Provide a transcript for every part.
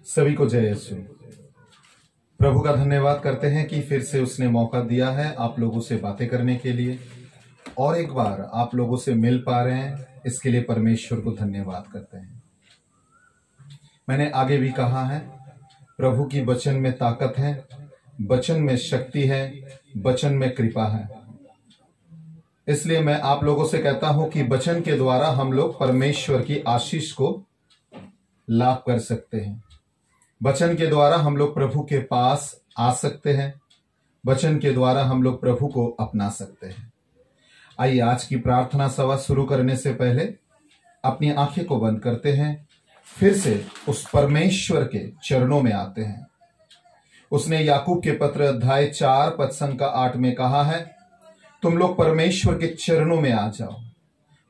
सभी को जय यीशु। प्रभु का धन्यवाद करते हैं कि फिर से उसने मौका दिया है आप लोगों से बातें करने के लिए, और एक बार आप लोगों से मिल पा रहे हैं, इसके लिए परमेश्वर को धन्यवाद करते हैं। मैंने आगे भी कहा है, प्रभु की वचन में ताकत है, वचन में शक्ति है, वचन में कृपा है। इसलिए मैं आप लोगों से कहता हूं कि वचन के द्वारा हम लोग परमेश्वर की आशीष को लाभ कर सकते हैं। वचन के द्वारा हम लोग प्रभु के पास आ सकते हैं। वचन के द्वारा हम लोग प्रभु को अपना सकते हैं। आइए आज की प्रार्थना सभा शुरू करने से पहले अपनी आंखें को बंद करते हैं, फिर से उस परमेश्वर के चरणों में आते हैं। उसने याकूब के पत्र अध्याय 4 पद संख्या 8 में कहा है, तुम लोग परमेश्वर के चरणों में आ जाओ,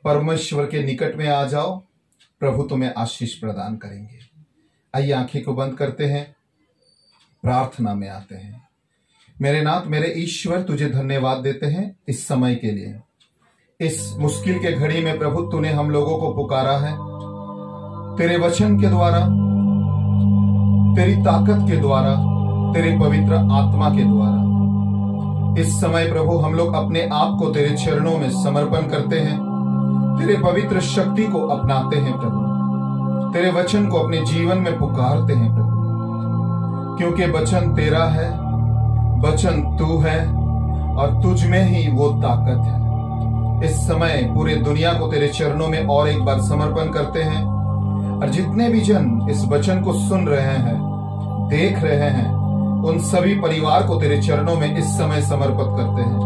परमेश्वर के निकट में आ जाओ, प्रभु तुम्हें आशीष प्रदान करेंगे। आइए आंखें को बंद करते हैं, प्रार्थना में आते हैं। मेरे नाथ मेरे ईश्वर, तुझे धन्यवाद देते हैं इस समय के लिए। इस मुश्किल के घड़ी में प्रभु तूने हम लोगों को पुकारा है, तेरे वचन के द्वारा, तेरी ताकत के द्वारा, तेरे पवित्र आत्मा के द्वारा। इस समय प्रभु हम लोग अपने आप को तेरे चरणों में समर्पण करते हैं, तेरे पवित्र शक्ति को अपनाते हैं प्रभु, तेरे वचन को अपने जीवन में पुकारते हैं प्रभु, क्योंकि वचन तेरा है, वचन तू है और तुझ में ही वो ताकत है। इस समय पूरे दुनिया को तेरे चरणों में और एक बार समर्पण करते हैं, और जितने भी जन इस वचन को सुन रहे हैं, देख रहे हैं, उन सभी परिवार को तेरे चरणों में इस समय समर्पित करते हैं।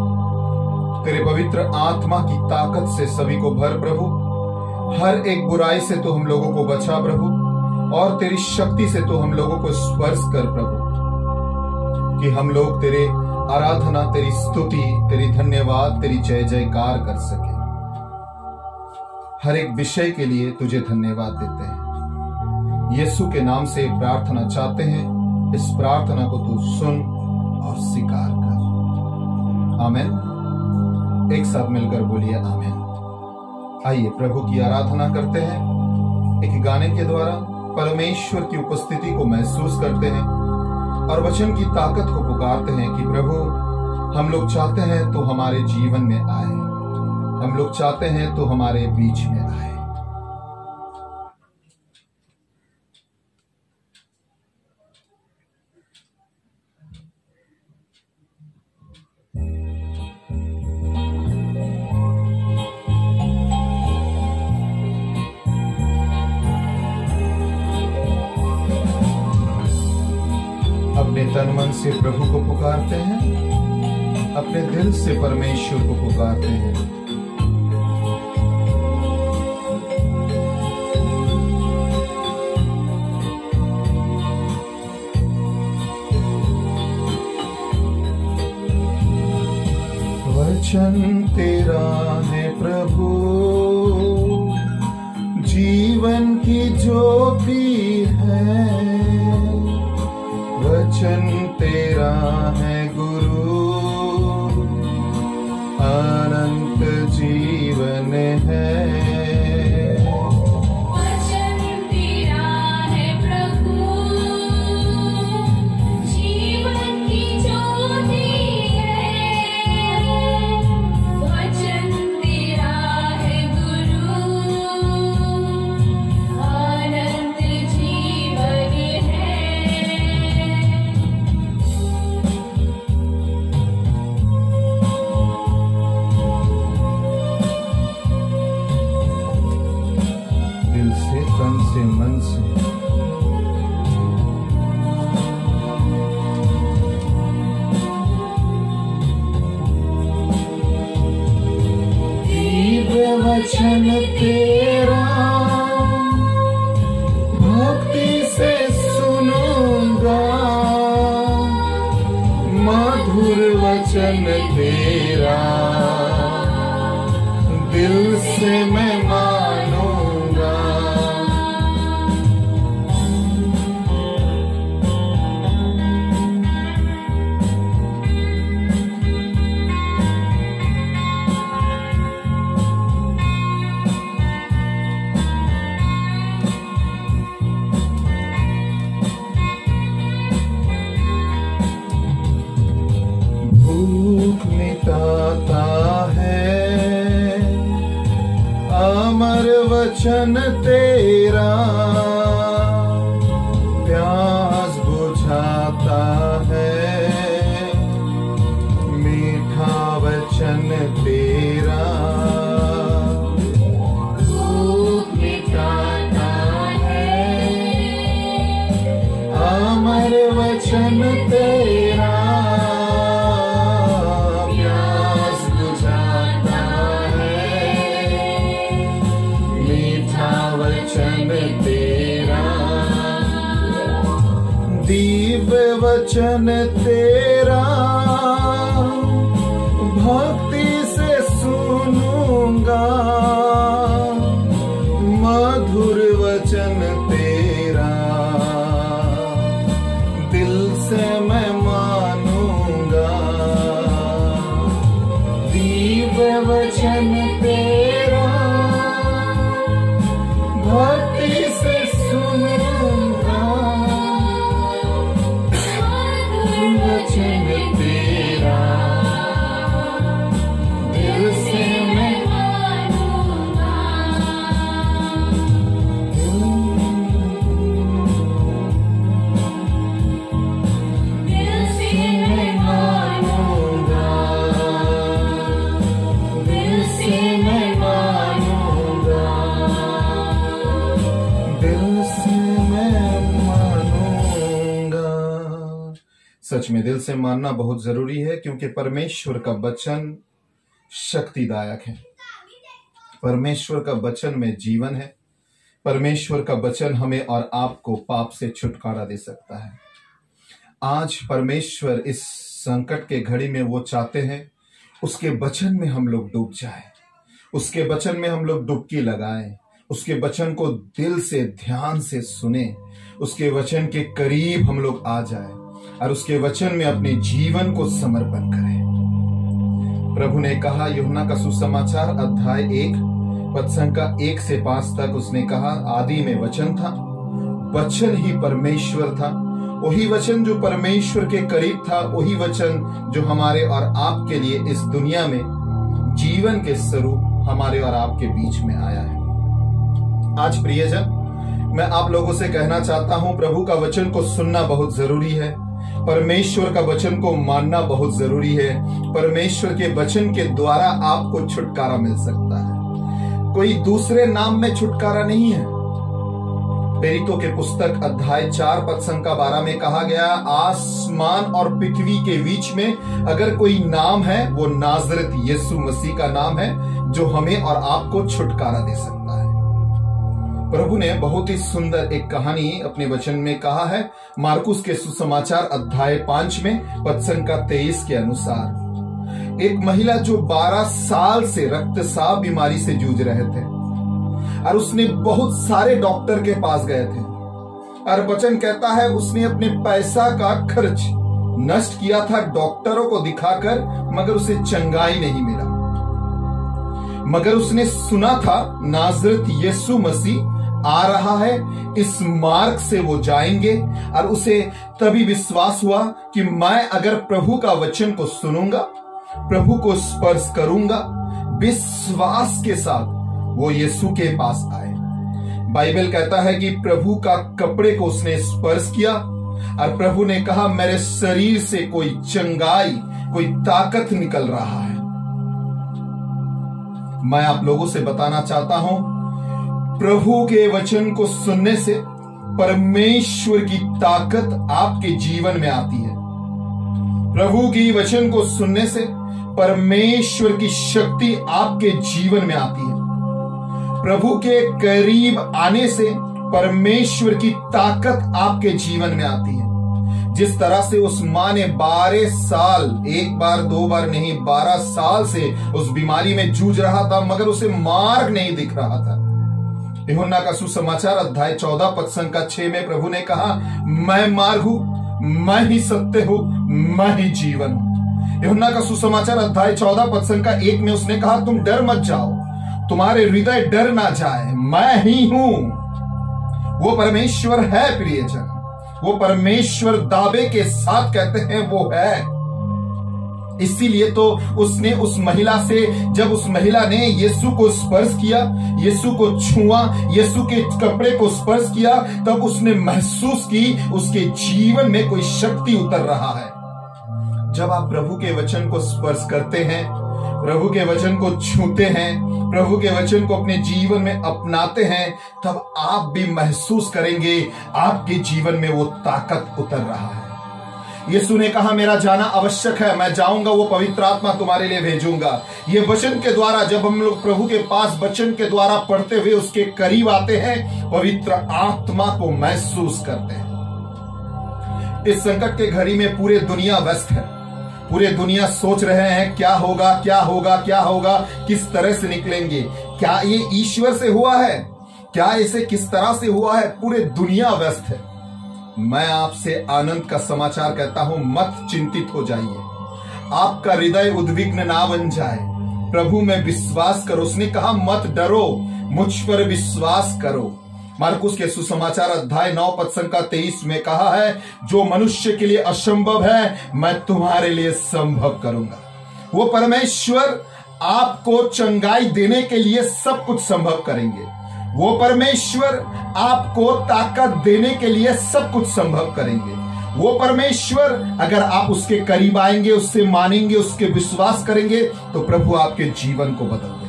तेरे पवित्र आत्मा की ताकत से सभी को भर प्रभु, हर एक बुराई से तो हम लोगों को बचा प्रभु, और तेरी शक्ति से तो हम लोगों को स्पर्श कर प्रभु, कि हम लोग तेरे आराधना, तेरी स्तुति, तेरी धन्यवाद, तेरी जय जयकार कर सके। हर एक विषय के लिए तुझे धन्यवाद देते हैं। यीशु के नाम से प्रार्थना चाहते हैं, इस प्रार्थना को तू सुन और स्वीकार कर। आमीन। एक साथ मिलकर बोलिए आमीन। आइए प्रभु की आराधना करते हैं। एक गाने के द्वारा परमेश्वर की उपस्थिति को महसूस करते हैं और वचन की ताकत को पुकारते हैं कि प्रभु हम लोग चाहते हैं तो हमारे जीवन में आए, हम लोग चाहते हैं तो हमारे बीच में आए। अपने तन मन से प्रभु को पुकारते हैं, अपने दिल से परमेश्वर को पुकारते हैं। वचन तेरा है प्रभु, जीवन की ज्योति है। वचन तेरा है गुरु, अनंत जीवन है। वचन तेरा है प्रभु, जीवन की ज्योति है। वचन तेरा है गुरु, अनंत जीवन है। दिल से, तन से, मन से दिव्य वचन तेरा भक्ति से सुनूंगा, मधुर वचन तेरा दिल से मैं मानूंगा। वचन तेरा प्यास बुझाता है, मीठा वचन तेरा भूख मिटाता है, अमर वचन तेरा प्यास बुझाता है, मीठा वचन तेरा दिव्य वचन तेरा भक्ति से सुनूंगा, मधुर वचन तेरा दिल से मैं मानूंगा, दिव्य वचन तेरा भक्ति से सुनूंगा, मधुर वचन तेरा दिल से मैं मानूंगा। दिल से मैं मानूंगा, दिल से मैं मानूंगा, दिल से मैं मानूंगा। सच में दिल से मानना बहुत जरूरी है, क्योंकि परमेश्वर का वचन शक्तिदायक है। परमेश्वर का वचन में जीवन है। परमेश्वर का वचन हमें और आपको पाप से छुटकारा दे सकता है। आज परमेश्वर इस संकट के घड़ी में वो चाहते हैं उसके वचन में हम लोग डूब जाएं, उसके वचन में हम लोग डुबकी लगाएं, उसके वचन को दिल से ध्यान से सुने, उसके वचन के करीब हम लोग आ जाएं और उसके वचन में अपने जीवन को समर्पण करें। प्रभु ने कहा, यूहन्ना का सुसमाचार अध्याय 1 पद संख्या 1 से 5 तक उसने कहा, आदि में वचन था, वचन ही परमेश्वर था, वही वचन जो परमेश्वर के करीब था, वही वचन जो हमारे और आपके लिए इस दुनिया में जीवन के स्वरूप हमारे और आपके बीच में आया है। आज प्रियजन, मैं आप लोगों से कहना चाहता हूं, प्रभु का वचन को सुनना बहुत जरूरी है, परमेश्वर का वचन को मानना बहुत जरूरी है। परमेश्वर के वचन के द्वारा आपको छुटकारा मिल सकता है, कोई दूसरे नाम में छुटकारा नहीं है। प्रेरितों के पुस्तक अध्याय 4 पद संख्या 12 में कहा गया, आसमान और पृथ्वी के बीच में अगर कोई नाम है, वो नाजरत यीशु मसीह का नाम है, जो हमें और आपको छुटकारा दे सकता है। प्रभु ने बहुत ही सुंदर एक कहानी अपने वचन में कहा है, मार्कुस के सुसमाचार अध्याय 5 में पद संख्या 23 के अनुसार, एक महिला जो 12 साल से रक्तस्राव बीमारी से जूझ रहे थे और उसने बहुत सारे डॉक्टर के पास गए थे, और वचन कहता है उसने अपने पैसा का खर्च नष्ट किया था डॉक्टरों को दिखाकर, मगर उसे चंगाई नहीं मिला। मगर उसने सुना था नाजरत यीशु मसीह आ रहा है, इस मार्ग से वो जाएंगे, और उसे तभी विश्वास हुआ कि मैं अगर प्रभु का वचन को सुनूंगा, प्रभु को स्पर्श करूंगा, विश्वास के साथ वो यीशु के पास आए। बाइबल कहता है कि प्रभु का कपड़े को उसने स्पर्श किया और प्रभु ने कहा, मेरे शरीर से कोई चंगाई, कोई ताकत निकल रहा है। मैं आप लोगों से बताना चाहता हूं, प्रभु के वचन को सुनने से परमेश्वर की ताकत आपके जीवन में आती है। प्रभु की वचन को सुनने से परमेश्वर की शक्ति आपके जीवन में आती है। प्रभु के करीब आने से परमेश्वर की ताकत आपके जीवन में आती है। जिस तरह से उस मां ने 12 साल, एक बार दो बार नहीं, 12 साल से उस बीमारी में जूझ रहा था, मगर उसे मार्ग नहीं दिख रहा था। यूहन्ना का सुसमाचार अध्याय 14 पद संख्या 6 में प्रभु ने कहा, मैं मार्ग हूं, मैं ही सत्य हूं, मैं ही जीवन हूं। यूहन्ना का सुसमाचार अध्याय 14 पद संख्या 1 में उसने कहा, तुम डर मत जाओ, तुम्हारे हृदय डर ना जाए, मैं ही हूं। वो परमेश्वर है प्रियजन, वो परमेश्वर दावे के साथ कहते हैं वो है। इसीलिए तो उसने उस महिला से, जब उस महिला ने यीशु को स्पर्श किया, यीशु को छुआ, यीशु के कपड़े को स्पर्श किया, तब उसने महसूस की उसके जीवन में कोई शक्ति उतर रहा है। जब आप प्रभु के वचन को स्पर्श करते हैं, प्रभु के वचन को छूते हैं, प्रभु के वचन को अपने जीवन में अपनाते हैं, तब आप भी महसूस करेंगे आपके जीवन में वो ताकत उतर रहा है। यीशु ने कहा मेरा जाना आवश्यक है, मैं जाऊंगा, वो पवित्र आत्मा तुम्हारे लिए भेजूंगा। ये वचन के द्वारा जब हम लोग प्रभु के पास वचन के द्वारा पढ़ते हुए उसके करीब आते हैं, पवित्र आत्मा को महसूस करते हैं। इस संकट के घड़ी में पूरे दुनिया व्यस्त है, पूरे दुनिया सोच रहे हैं क्या होगा, क्या होगा, क्या होगा, किस तरह से निकलेंगे, क्या ये ईश्वर से हुआ है, क्या इसे किस तरह से हुआ है, पूरे दुनिया व्यस्त है। मैं आपसे आनंद का समाचार कहता हूं, मत चिंतित हो जाइए, आपका हृदय उद्विग्न ना बन जाए, प्रभु में विश्वास करो। उसने कहा मत डरो, मुझ पर विश्वास करो। मार्कुस के सुसमाचार अध्याय 9 पद संख्या 23 में कहा है, जो मनुष्य के लिए असंभव है मैं तुम्हारे लिए संभव करूंगा। वो परमेश्वर आपको चंगाई देने के लिए सब कुछ संभव करेंगे। वो परमेश्वर आपको ताकत देने के लिए सब कुछ संभव करेंगे। वो परमेश्वर अगर आप उसके करीब आएंगे, उससे मानेंगे, उसके विश्वास करेंगे, तो प्रभु आपके जीवन को बदल देंगे।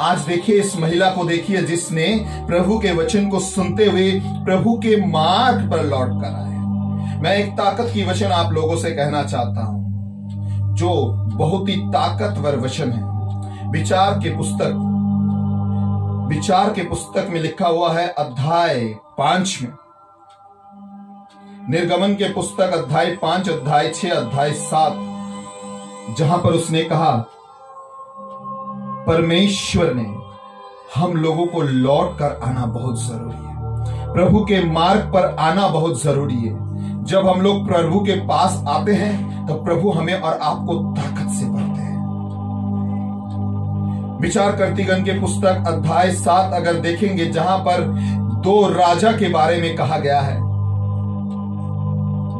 आज देखिए इस महिला को, देखिए जिसने प्रभु के वचन को सुनते हुए प्रभु के मार्ग पर लौट कर आए। मैं एक ताकत की वचन आप लोगों से कहना चाहता हूं, जो बहुत ही ताकतवर वचन है। विचार के पुस्तक में लिखा हुआ है अध्याय 5 में, निर्गमन के पुस्तक अध्याय 5, अध्याय 6, अध्याय 7, जहां पर उसने कहा परमेश्वर ने हम लोगों को लौट कर आना बहुत जरूरी है, प्रभु के मार्ग पर आना बहुत जरूरी है। जब हम लोग प्रभु के पास आते हैं तो प्रभु हमें और आपको ताकत से भरते हैं। विचार करतीगण के पुस्तक अध्याय 7 अगर देखेंगे, जहां पर 2 राजा के बारे में कहा गया है,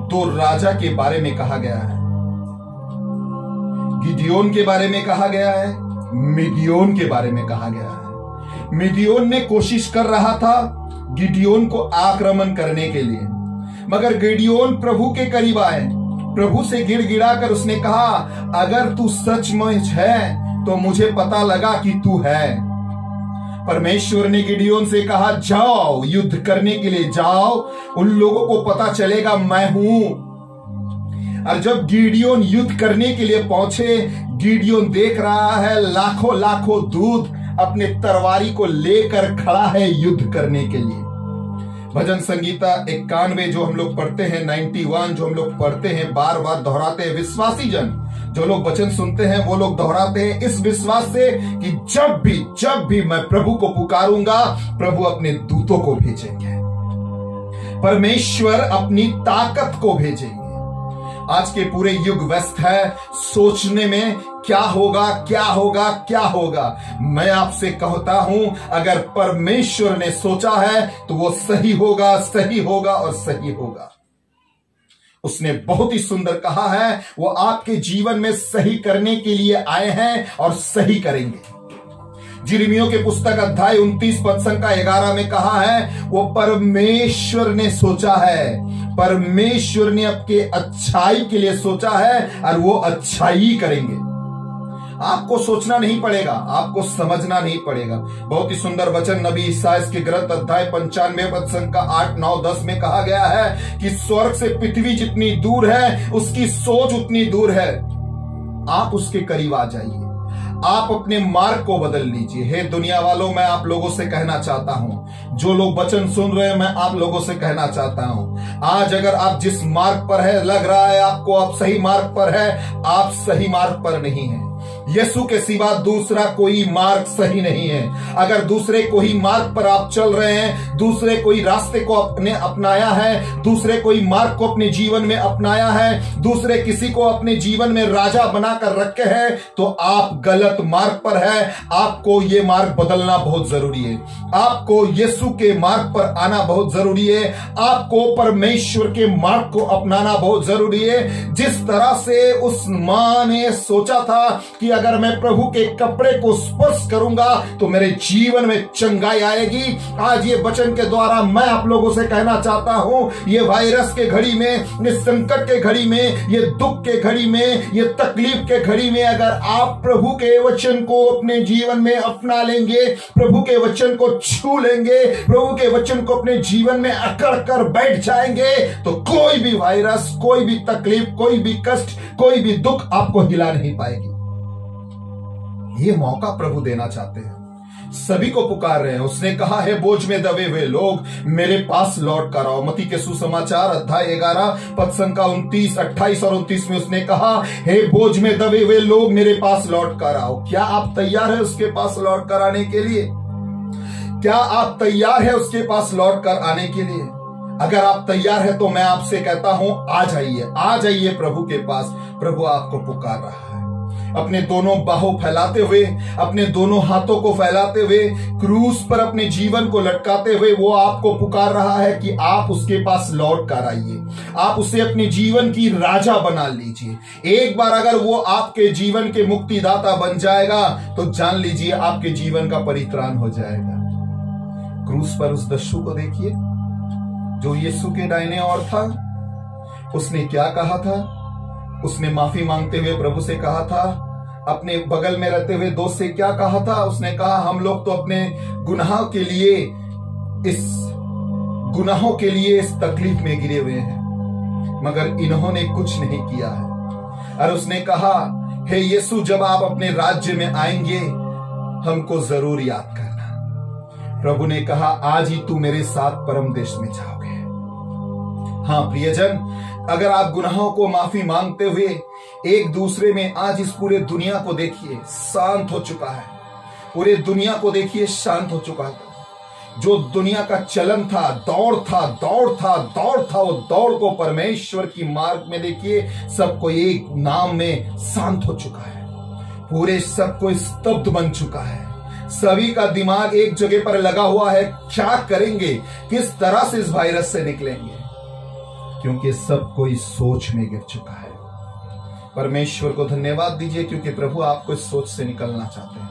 2 राजा के बारे में कहा गया है। गिदियोन के बारे में कहा गया है, मिदियोन के बारे में कहा गया है। मिदियोन ने कोशिश कर रहा था गिदियोन को आक्रमण करने के लिए, मगर गिदियोन प्रभु के करीब आए, प्रभु से गिड़गिड़ा कर उसने कहा अगर तू सचमुच है तो मुझे पता लगा कि तू है। परमेश्वर ने गिडियोन से कहा जाओ, युद्ध करने के लिए जाओ, उन लोगों को पता चलेगा मैं हूं। और जब गिडियोन युद्ध करने के लिए पहुंचे, गिडियोन देख रहा है लाखों लाखों दूत अपने तलवारी को लेकर खड़ा है युद्ध करने के लिए। भजन संगीता 91 जो हम लोग पढ़ते हैं, 91 जो हम लोग पढ़ते हैं, बार बार दोहराते हैं। विश्वासी जन जो लोग वचन सुनते हैं वो लोग दोहराते हैं इस विश्वास से कि जब भी मैं प्रभु को पुकारूंगा, प्रभु अपने दूतों को भेजेंगे, परमेश्वर अपनी ताकत को भेजेंगे। आज के पूरे युग व्यस्त है सोचने में क्या होगा, क्या होगा, क्या होगा। मैं आपसे कहता हूं अगर परमेश्वर ने सोचा है तो वो सही होगा, सही होगा और सही होगा। उसने बहुत ही सुंदर कहा है, वो आपके जीवन में सही करने के लिए आए हैं और सही करेंगे। यिर्मयाह के पुस्तक अध्याय 29 पद संख्या 11 में कहा है वो परमेश्वर ने सोचा है, परमेश्वर ने आपके अच्छाई के लिए सोचा है और वो अच्छाई करेंगे। आपको सोचना नहीं पड़ेगा, आपको समझना नहीं पड़ेगा। बहुत ही सुंदर वचन नबी ईसायाह के ग्रंथ अध्याय 95 पद संख्या 8, 9, 10 में कहा गया है कि स्वर्ग से पृथ्वी जितनी दूर है उसकी सोच उतनी दूर है। आप उसके करीब आ जाइए, आप अपने मार्ग को बदल लीजिए। हे दुनिया वालों, मैं आप लोगों से कहना चाहता हूं, जो लोग वचन सुन रहे हैं, मैं आप लोगों से कहना चाहता हूं, आज अगर आप जिस मार्ग पर है, लग रहा है आपको आप सही मार्ग पर है, आप सही मार्ग पर नहीं है। यीशु के सिवा दूसरा कोई मार्ग सही नहीं है। अगर दूसरे कोई मार्ग पर आप चल रहे हैं, दूसरे कोई रास्ते को अपने अपनाया है, दूसरे कोई मार्ग को अपने जीवन में अपनाया है, दूसरे किसी को अपने जीवन में राजा बनाकर रखे हैं, तो आप गलत मार्ग पर है। आपको ये मार्ग बदलना बहुत जरूरी है। आपको यीशु के मार्ग पर आना बहुत जरूरी है। आपको परमेश्वर के मार्ग को अपनाना बहुत जरूरी है। जिस तरह से उस मां ने सोचा था कि अगर मैं प्रभु के कपड़े को स्पर्श करूंगा तो मेरे जीवन में चंगाई आएगी, आज ये वचन के द्वारा मैं आप लोगों से कहना चाहता हूं, ये वायरस के घड़ी में, ये संकट के घड़ी में, ये दुख के घड़ी में, ये तकलीफ के घड़ी में अगर आप प्रभु के वचन को अपने जीवन में अपना लेंगे, प्रभु के वचन को छू लेंगे, प्रभु के वचन को अपने जीवन में अकड़ कर बैठ जाएंगे, तो कोई भी वायरस, कोई भी तकलीफ, कोई भी कष्ट, कोई भी दुख आपको हिला नहीं पाएगी। ये मौका प्रभु देना चाहते हैं, सभी को पुकार रहे हैं। उसने कहा है, बोझ में दबे हुए लोग मेरे पास लौट कर आओ। मत्ती के सुसमाचार अध्याय 11 पद संख्या 29, 28 और 29 में उसने कहा, हे बोझ में दबे हुए लोग मेरे पास लौट कर आओ। क्या आप तैयार है उसके पास लौट कर आने के लिए? क्या आप तैयार है उसके पास लौट कर आने के लिए? अगर आप तैयार है तो मैं आपसे कहता हूं, आ जाइए, आ जाइए प्रभु के पास। प्रभु आपको पुकार रहा है। अपने दोनों बाहों फैलाते हुए, अपने दोनों हाथों को फैलाते हुए, क्रूस पर अपने जीवन को लटकाते हुए वो आपको पुकार रहा है कि आप उसके पास लौट कर आइए। आप उसे अपने जीवन की राजा बना लीजिए। एक बार अगर वो आपके जीवन के मुक्तिदाता बन जाएगा तो जान लीजिए आपके जीवन का परित्राण हो जाएगा। क्रूस पर उस दस्यु को देखिए जो यीशु के दाहिने ओर था। उसने क्या कहा था? उसने माफी मांगते हुए प्रभु से कहा था, अपने बगल में रहते हुए दोस्त से क्या कहा था? उसने कहा, हम लोग तो अपने गुनाहों के लिए इस तकलीफ में गिरे हुए हैं, मगर इन्होंने कुछ नहीं किया है। और उसने कहा, हे यीशु, जब आप अपने राज्य में आएंगे हमको जरूर याद करना। प्रभु ने कहा, आज ही तू मेरे साथ परम देश में जाओगे। हाँ प्रियजन, अगर आप गुनाहों को माफी मांगते हुए एक दूसरे में, आज इस पूरे दुनिया को देखिए शांत हो चुका है। पूरे दुनिया को देखिए शांत हो चुका है। जो दुनिया का चलन था, दौड़ था, वो दौड़ को परमेश्वर की मार्ग में देखिए सबको एक नाम में शांत हो चुका है। पूरे सबको स्तब्ध बन चुका है। सभी का दिमाग एक जगह पर लगा हुआ है, क्या करेंगे, किस तरह से इस वायरस से निकलेंगे, क्योंकि सब कोई सोच में गिर चुका है। परमेश्वर को धन्यवाद दीजिए क्योंकि प्रभु आपको इस सोच से निकलना चाहते हैं।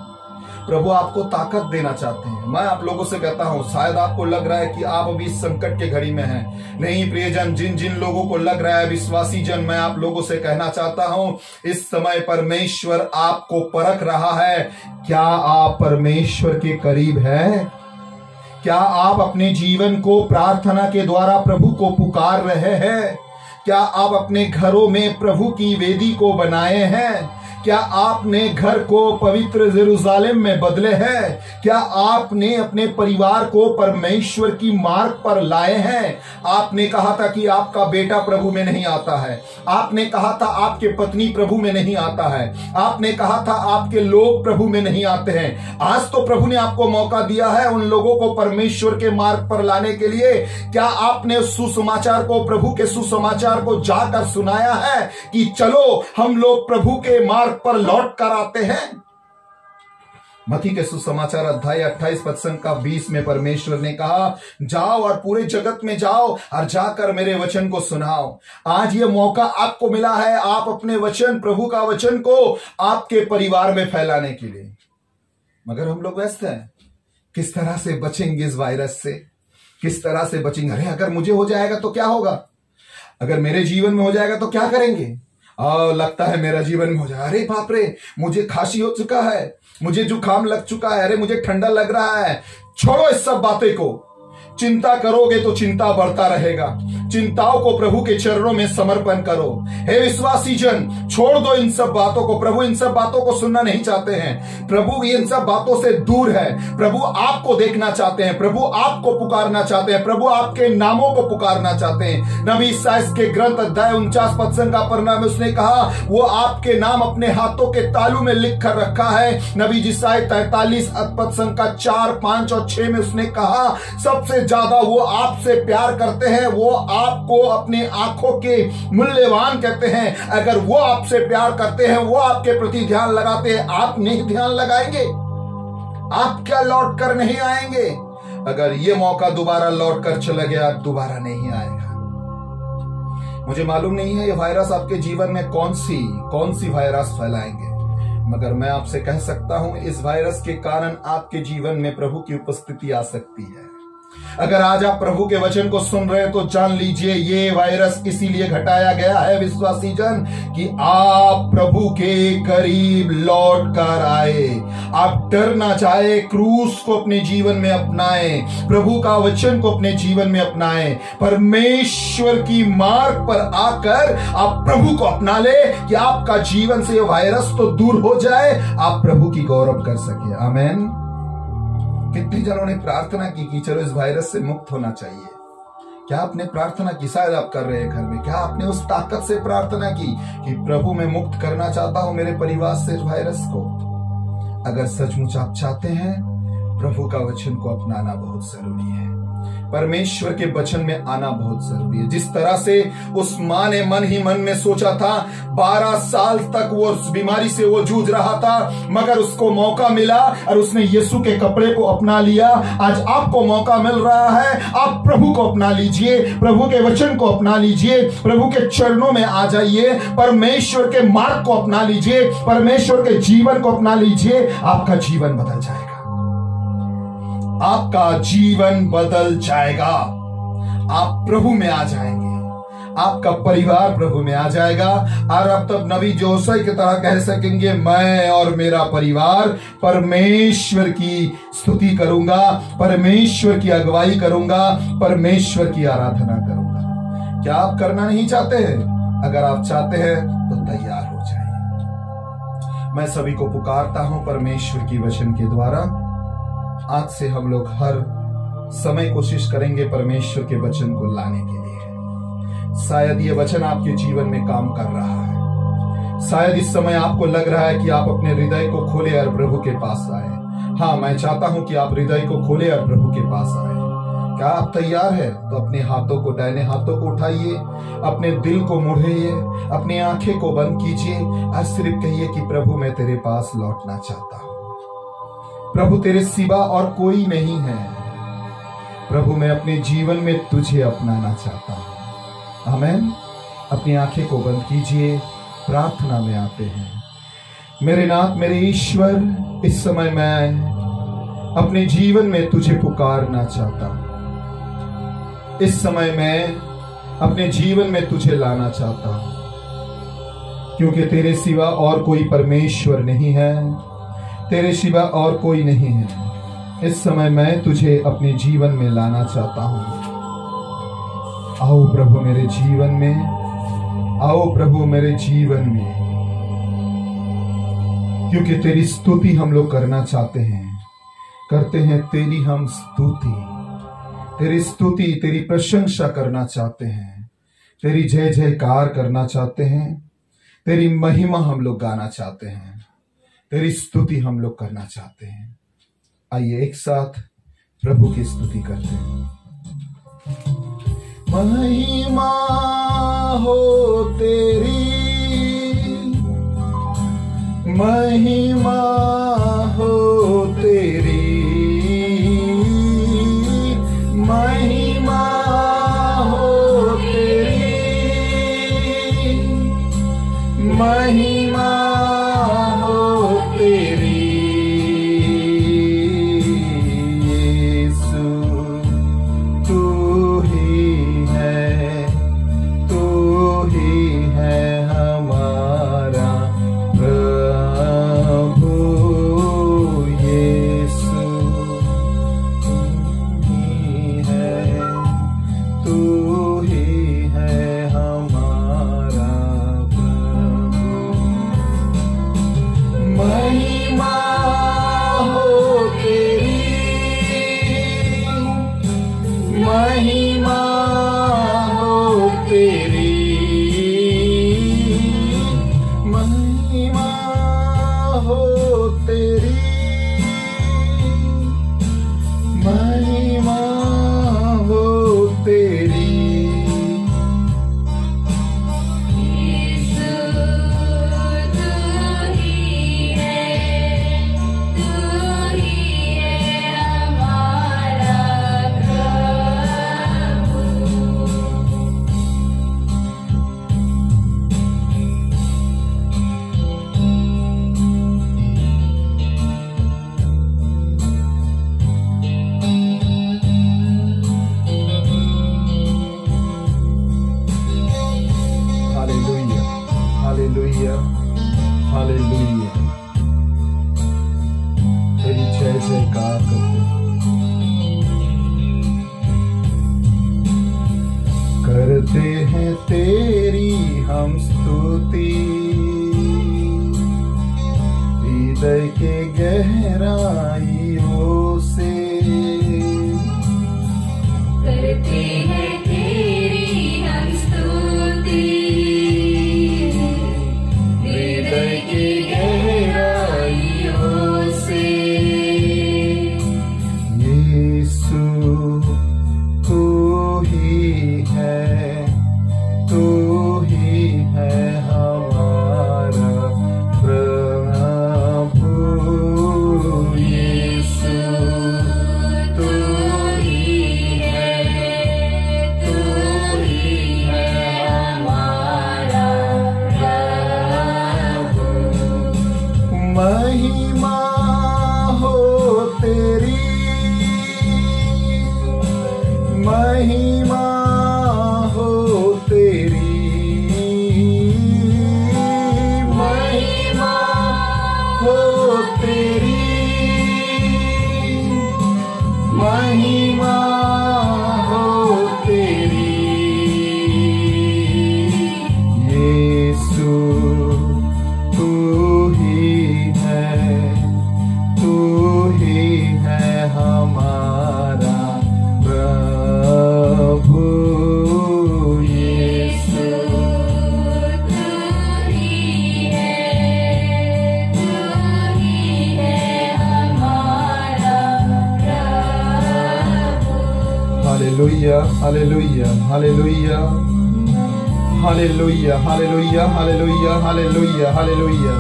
प्रभु आपको ताकत देना चाहते हैं। मैं आप लोगों से कहता हूं, शायद आपको लग रहा है कि आप अभी संकट के घड़ी में हैं। नहीं प्रियजन, जिन जिन लोगों को लग रहा है, विश्वासी जन, मैं आप लोगों से कहना चाहता हूं, इस समय परमेश्वर आपको परख रहा है। क्या आप परमेश्वर के करीब है? क्या आप अपने जीवन को प्रार्थना के द्वारा प्रभु को पुकार रहे हैं? क्या आप अपने घरों में प्रभु की वेदी को बनाए हैं? क्या आपने घर को पवित्र यरूशलेम में बदले हैं? क्या आपने अपने परिवार को परमेश्वर की मार्ग पर लाए हैं? आपने कहा था कि आपका बेटा प्रभु में नहीं आता है। आपने कहा था आपके पत्नी प्रभु में नहीं आता है। आपने कहा था आपके लोग प्रभु में नहीं आते हैं। आज तो प्रभु ने आपको मौका दिया है उन लोगों को परमेश्वर के मार्ग पर लाने के लिए। क्या आपने सुसमाचार को, प्रभु के सुसमाचार को जाकर सुनाया है कि चलो हम लोग प्रभु के मार्ग पर लौट कर आते हैं? मत्ती के सुसमाचार अध्याय 28 पद संख्या 20 में परमेश्वर ने कहा, जाओ और पूरे जगत में जाओ और जाकर मेरे वचन को सुनाओ। आज ये मौका आपको मिला है, आप अपने वचन, प्रभु का वचन को आपके परिवार में फैलाने के लिए। मगर हम लोग व्यस्त हैं। किस तरह से बचेंगे इस वायरस से? किस तरह से बचेंगे? अरे अगर मुझे हो जाएगा तो क्या होगा? अगर मेरे जीवन में हो जाएगा तो क्या करेंगे? लगता है मेरा जीवन में हो जाए, अरे बाप रे, मुझे खांसी हो चुका है, मुझे जुकाम लग चुका है, अरे मुझे ठंडा लग रहा है। छोड़ो इस सब बातें को। चिंता करोगे तो चिंता बढ़ता रहेगा। चिंताओं को प्रभु के चरणों में समर्पण करो। हे विश्वासी जन, छोड़ दो इन सब बातों को। प्रभु इन सब बातों को सुनना नहीं चाहते हैं। प्रभु इन सब बातों से दूर है। प्रभु आपको देखना चाहते हैं। प्रभु आपको पुकारना चाहते हैं। प्रभु आपके नामों को पुकारना चाहते हैं। नबी ईसाइया के ग्रंथ अध्याय 49 पद का परिणाम में उसने कहा, वो आपके नाम अपने हाथों के तालू में लिख कर रखा है। नबी ईसाइया 43 पद का 4, 5 और 6 में उसने कहा, सबसे ज्यादा वो आपसे प्यार करते हैं। वो आपको अपनी आंखों के मूल्यवान कहते हैं। अगर वो आपसे प्यार करते हैं, वो आपके प्रति ध्यान लगाते हैं, आप नहीं ध्यान लगाएंगे? आप क्या लौट कर नहीं आएंगे? अगर ये मौका दोबारा लौट कर चला गया, दोबारा नहीं आएगा। मुझे मालूम नहीं है ये वायरस आपके जीवन में कौन सी वायरस फैलाएंगे, मगर मैं आपसे कह सकता हूं, इस वायरस के कारण आपके जीवन में प्रभु की उपस्थिति आ सकती है। अगर आज आप प्रभु के वचन को सुन रहे हैं तो जान लीजिए, ये वायरस इसीलिए घटाया गया है विश्वासी जन, कि आप प्रभु के करीब लौट कर आए। आप डर ना चाहे, क्रूस को अपने जीवन में अपनाएं, प्रभु का वचन को अपने जीवन में अपनाएं, परमेश्वर की मार्ग पर आकर आप प्रभु को अपना ले, कि आपका जीवन से ये वायरस तो दूर हो जाए, आप प्रभु की गौरव कर सके। आमीन। कितने जनों ने प्रार्थना की कि चलो इस वायरस से मुक्त होना चाहिए? क्या आपने प्रार्थना की? शायद आप कर रहे हैं घर में। क्या आपने उस ताकत से प्रार्थना की कि प्रभु मैं मुक्त करना चाहता हूं मेरे परिवार से इस वायरस को? अगर सचमुच आप चाहते हैं, प्रभु का वचन को अपनाना बहुत जरूरी है। परमेश्वर के वचन में आना बहुत जरूरी है। जिस तरह से उस मां ने मन ही मन में सोचा था, 12 साल तक वो उस बीमारी से वो जूझ रहा था, मगर उसको मौका मिला और उसने यीशु के कपड़े को अपना लिया। आज आपको मौका मिल रहा है, आप प्रभु को अपना लीजिए, प्रभु के वचन को अपना लीजिए, प्रभु के चरणों में आ जाइए, परमेश्वर के मार्ग को अपना लीजिए, परमेश्वर के जीवन को अपना लीजिए। आपका जीवन बदल जाएगा। आपका जीवन बदल जाएगा। आप प्रभु में आ जाएंगे, आपका परिवार प्रभु में आ जाएगा, और अब तब नबी जोशे की तरह कह सकेंगे, मैं और मेरा परिवार परमेश्वर की स्तुति करूंगा, परमेश्वर की अगुवाई करूंगा, परमेश्वर की आराधना करूंगा। क्या आप करना नहीं चाहते हैं? अगर आप चाहते हैं तो तैयार हो जाइए। मैं सभी को पुकारता हूं परमेश्वर की वचन के द्वारा। आज से हम लोग हर समय कोशिश करेंगे परमेश्वर के वचन को लाने के लिए। शायद ये वचन आपके जीवन में काम कर रहा है। शायद इस समय आपको लग रहा है कि आप अपने हृदय को खोले और प्रभु के पास आए। हाँ, मैं चाहता हूं कि आप हृदय को खोले और प्रभु के पास आए। क्या आप तैयार है? तो अपने हाथों को, दाहिने हाथों को उठाइए, अपने दिल को मुड़िए, अपनी आंखें को बंद कीजिए और सिर्फ कहिए कि प्रभु मैं तेरे पास लौटना चाहता हूं। प्रभु तेरे सिवा और कोई नहीं है। प्रभु मैं अपने जीवन में तुझे अपनाना चाहता हूं। आमीन। अपनी आंखें को बंद कीजिए, प्रार्थना में आते हैं। मेरे नाथ, मेरे ईश्वर, इस समय मैं अपने जीवन में तुझे पुकारना चाहता हूं। इस समय मैं अपने जीवन में तुझे लाना चाहता हूं, क्योंकि तेरे सिवा और कोई परमेश्वर नहीं है, तेरे सिवा और कोई नहीं है। इस समय मैं तुझे अपने जीवन में लाना चाहता हूं। आओ प्रभु मेरे जीवन में, आओ प्रभु मेरे जीवन में, क्योंकि तेरी स्तुति हम लोग करना चाहते हैं, करते हैं तेरी हम स्तुति, तेरी स्तुति, तेरी प्रशंसा करना चाहते हैं, तेरी जय जयकार करना चाहते हैं, तेरी महिमा हम लोग गाना चाहते हैं, तेरी स्तुति हम लोग करना चाहते हैं। आइए एक साथ प्रभु की स्तुति करते हैं। महिमा हो तेरी, महिमा हो तेरी, महिमा हो तेरी, महिमा हो तेरी। यीशु तू ही है हमारा प्रभु। महिमा हो तेरी, महिमा हो तेरी, महिमा हो तेरी। यीशु तू ही है हमारा प्रभु। Hallelujah, hallelujah, hallelujah. तेरी जय जयकार करते हैं तेरी हम स्तुति, हृदय के गहराइयों से करते हैं तेरी हम स्तुति, हृदय के गहराइयों से। यीशु तू ही है, तू ही है हमारा प्रभु। यीशु तू ही है, तू ही है हमारा प्रभु। महिमा हो तेरी, महिमा हो तेरी, महिमा हो तेरी, महिमा हो तेरी। यीशु तू ही है, तू ही है हमारा प्रभु। यीशु तू ही है हमारा प्रभु। Hallelujah, hallelujah, hallelujah, hallelujah, hallelujah, hallelujah, hallelujah, hallelujah.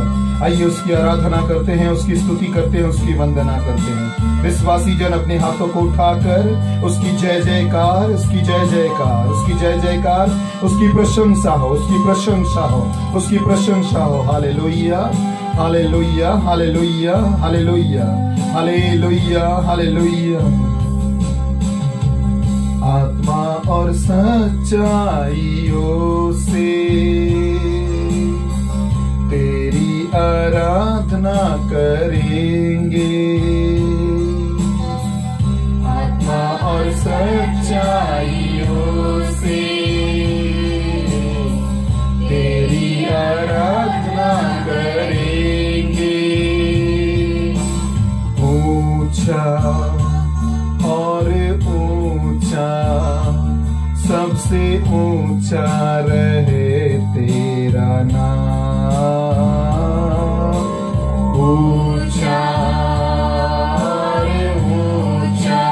आइए उसकी आराधना करते हैं, उसकी स्तुति करते हैं, उसकी वंदना करते हैं। विश्वासी जन अपने हाथों को उठाकर उसकी जय जयकार, उसकी जय जयकार, उसकी जय जयकार, उसकी प्रशंसा हो, उसकी प्रशंसा हो, उसकी प्रशंसा हो। Hallelujah, hallelujah, hallelujah, hallelujah, hallelujah, hallelujah. आत्मा और सच्चाइयों से तेरी आराधना करेंगे, आत्मा और सच्चाइयों से तेरी आराधना करेंगे। ऊंचा और ऊंचा, सबसे ऊंचा रहे तेरा नाम। ऊंचा और ऊंचा,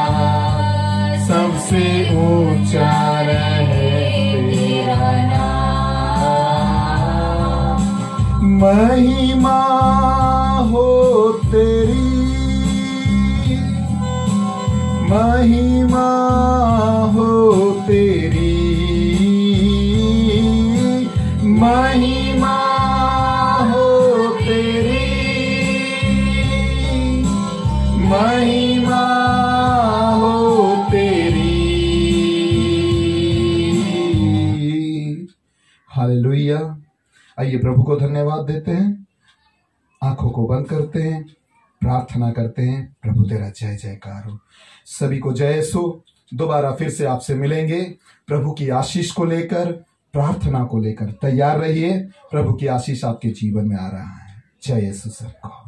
सबसे ऊंचा रहे तेरा नाम। महिमा हो तेरी, महिमा हो तेरी, महिमा हो तेरी, महिमा हो तेरी। हालेलुया। आइए प्रभु को धन्यवाद देते हैं, आंखों को बंद करते हैं, प्रार्थना करते हैं। प्रभु तेरा जय जयकार हो। सभी को जय यीशु। दोबारा फिर से आपसे मिलेंगे प्रभु की आशीष को लेकर, प्रार्थना को लेकर। तैयार रहिए, प्रभु की आशीष आपके जीवन में आ रहा है। जय यीशु सबको।